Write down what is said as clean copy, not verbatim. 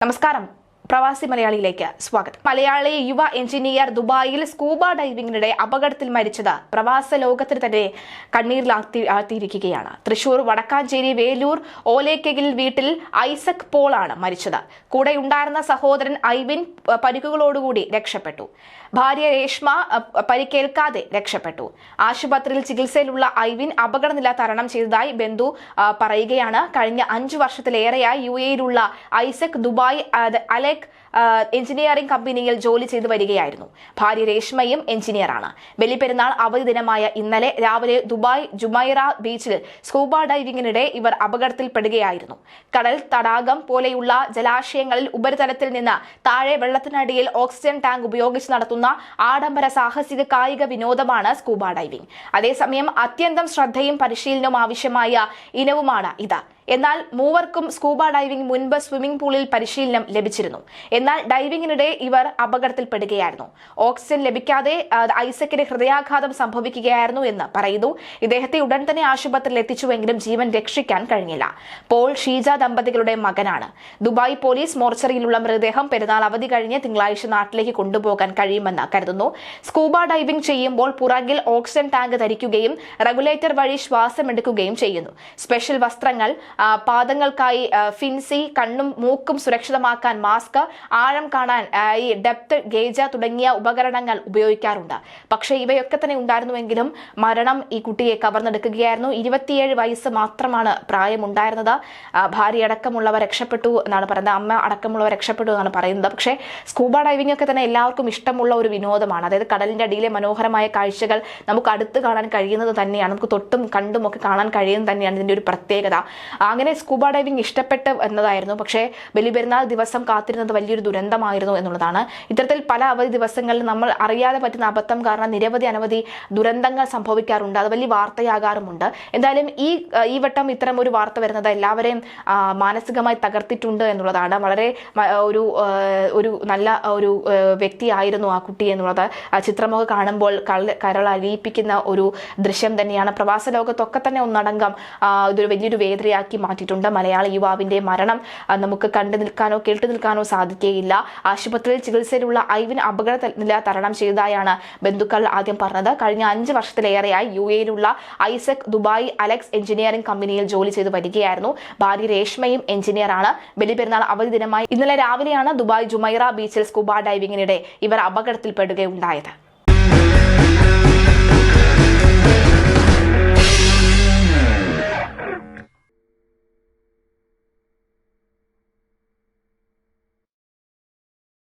നമസ്കാരം. പ്രവാസി മലയാളിയിലേക്ക് സ്വാഗതം. മലയാളി യുവ എഞ്ചിനീയർ ദുബായിൽ സ്കൂബ ഡൈവിംഗിനിടെ അപകടത്തിൽ മരിച്ചത് പ്രവാസ ലോകത്തിന് തന്നെ കണ്ണീരിലാഴ്ത്തിയിരിക്കുകയാണ്. തൃശൂർ വടക്കാഞ്ചേരി വേലൂർ ഓലേക്കയിൽ വീട്ടിൽ ഐസക് പോൾ ആണ് മരിച്ചത്. കൂടെയുണ്ടായിരുന്ന സഹോദരൻ ഐവിൻ പരിക്കുകളോടുകൂടി രക്ഷപ്പെട്ടു. ഭാര്യ രേഷ്മ പരിക്കേൽക്കാതെ രക്ഷപ്പെട്ടു. ആശുപത്രിയിൽ ചികിത്സയിലുള്ള ഐവിൻ അപകടനില തരണം ചെയ്തതായി ബന്ധു പറയുകയാണ്. കഴിഞ്ഞ 5 വർഷത്തിലേറെയായി UAE-യിലുള്ള ഐസക് ദുബായ് അലക് എഞ്ചിനീയറിംഗ് കമ്പനിയിൽ ജോലി ചെയ്തു വരികയായിരുന്നു. ഭാര്യ രേഷ്മയും എഞ്ചിനീയറാണ്. ബലിപെരുന്നാൾ അവധി ദിനമായ ഇന്നലെ രാവിലെ ദുബായ് ജുമൈറ ബീച്ചിൽ സ്കൂബ ഡൈവിംഗിനിടെ ഇവർ അപകടത്തിൽപ്പെടുകയായിരുന്നു. കടൽ, തടാകം പോലെയുള്ള ജലാശയങ്ങളിൽ ഉപരിതലത്തിൽ നിന്ന് താഴെ വെള്ളത്തിനടിയിൽ ഓക്സിജൻ ടാങ്ക് ഉപയോഗിച്ച് നടത്തുന്ന ആഡംബര സാഹസിക കായിക വിനോദമാണ് സ്കൂബ ഡൈവിംഗ്. അതേസമയം അത്യന്തം ശ്രദ്ധയും പരിശീലനവും ആവശ്യമായ ഇനവുമാണ് ഇത്. എന്നാൽ മൂവർക്കും സ്കൂബ ഡൈവിംഗ് മുൻപ് സ്വിമ്മിംഗ് പൂളിൽ പരിശീലനം ലഭിച്ചിരുന്നു. എന്നാൽ ഡൈവിംഗിനിടെ ഇവർ അപകടത്തിൽപ്പെടുകയായിരുന്നു. ഓക്സിജൻ ലഭിക്കാതെ ഐസക്കിന് ഹൃദയാഘാതം സംഭവിക്കുകയായിരുന്നു എന്ന് പറയുന്നു. ഇദ്ദേഹത്തെ ഉടൻ തന്നെ ആശുപത്രിയിൽ എത്തിച്ചുവെങ്കിലും ജീവൻ രക്ഷിക്കാൻ കഴിഞ്ഞില്ല. പോൾ ഷീജ ദമ്പതികളുടെ മകനാണ്. ദുബായ് പോലീസ് മോർച്ചറിയിലുള്ള മൃതദേഹം പെരുന്നാൾ അവധി കഴിഞ്ഞ് തിങ്കളാഴ്ച നാട്ടിലേക്ക് കൊണ്ടുപോകാൻ കഴിയുമെന്ന് കരുതുന്നു. സ്കൂബ ഡൈവിംഗ് ചെയ്യുമ്പോൾ പുറകിൽ ഓക്സിജൻ ടാങ്ക് ധരിക്കുകയും റെഗുലേറ്റർ വഴി ശ്വാസമെടുക്കുകയും ചെയ്യുന്നു. സ്പെഷ്യൽ വസ്ത്രങ്ങൾ, പാദങ്ങൾക്കായി ഫിൻസി, കണ്ണും മൂക്കും സുരക്ഷിതമാക്കാൻ മാസ്ക്, ആഴം കാണാൻ ഈ ഡെപ്ത് ഗേജ് തുടങ്ങിയ ഉപകരണങ്ങൾ ഉപയോഗിക്കാറുണ്ട്. പക്ഷേ ഇവയൊക്കെ തന്നെ ഉണ്ടായിരുന്നുവെങ്കിലും മരണം ഈ കുട്ടിയെ കവർന്നെടുക്കുകയായിരുന്നു. 27 വയസ്സ് മാത്രമാണ് പ്രായമുണ്ടായിരുന്നത്. ഭാര്യ അടക്കമുള്ളവർ രക്ഷപ്പെട്ടു എന്നാണ് പറയുന്നത്. അമ്മ അടക്കമുള്ളവർ രക്ഷപ്പെട്ടു എന്നാണ് പറയുന്നത്. പക്ഷേ സ്കൂബ ഡൈവിംഗ് ഒക്കെ തന്നെ എല്ലാവർക്കും ഇഷ്ടമുള്ള ഒരു വിനോദമാണ്. അതായത് കടലിന്റെ അടിയിലെ മനോഹരമായ കാഴ്ചകൾ നമുക്ക് അടുത്ത് കാണാൻ കഴിയുന്നത് തന്നെയാണ്. നമുക്ക് തൊട്ടും കണ്ടും ഒക്കെ കാണാൻ കഴിയുന്നത് തന്നെയാണ് ഇതിന്റെ ഒരു പ്രത്യേകത. അങ്ങനെ സ്കൂബ ഡൈവിംഗ് ഇഷ്ടപ്പെട്ട് എന്നതായിരുന്നു. പക്ഷേ ബലിപെരുന്നാൾ ദിവസം കാത്തിരുന്നത് വലിയൊരു ദുരന്തമായിരുന്നു എന്നുള്ളതാണ്. ഇത്തരത്തിൽ പല അവധി ദിവസങ്ങളിൽ നമ്മൾ അറിയാതെ പറ്റുന്ന അബദ്ധം കാരണം അനവധി ദുരന്തങ്ങൾ സംഭവിക്കാറുണ്ട്. അത് വലിയ വാർത്തയാകാറുമുണ്ട്. എന്തായാലും ഈ വട്ടം ഇത്തരം ഒരു വാർത്ത വരുന്നത് എല്ലാവരെയും മാനസികമായി തകർത്തിട്ടുണ്ട് എന്നുള്ളതാണ്. വളരെ ഒരു നല്ല ഒരു വ്യക്തിയായിരുന്നു ആ കുട്ടി എന്നുള്ളത് ചിത്രമൊക്കെ കാണുമ്പോൾ കരളലിയിപ്പിക്കുന്ന ഒരു ദൃശ്യം തന്നെയാണ്. പ്രവാസ ലോകത്തൊക്കെ തന്നെ ഒന്നടങ്കം ഇതൊരു വലിയൊരു വേദനയാക്കി മാറ്റിയിട്ടുണ്ട്. മലയാളി യുവാവിന്റെ മരണം നമുക്ക് കണ്ടു നിൽക്കാനോ കേട്ടു നിൽക്കാനോ സാധിക്കുകയില്ല. ആശുപത്രിയിൽ ചികിത്സയിലുള്ള ഐവിൻ അപകടനില തരണം ചെയ്തതായാണ് ബന്ധുക്കൾ ആദ്യം പറഞ്ഞത്. കഴിഞ്ഞ 5 വർഷത്തിലേറെയായി UAE-യിലുള്ള ഐസക് ദുബായ് അലക്സ് എഞ്ചിനീയറിംഗ് കമ്പനിയിൽ ജോലി ചെയ്തു വരികയായിരുന്നു. ഭാര്യ രേഷ്മയും എഞ്ചിനീയറാണ്. ബലിപെരുന്നാൾ അവധി ദിനമായി ഇന്നലെ രാവിലെയാണ് ദുബായ് ജുമൈറ ബീച്ചിൽ സ്കൂബ ഡൈവിംഗിനിടെ ഇവർ അപകടത്തിൽപ്പെടുകയുണ്ടായത്.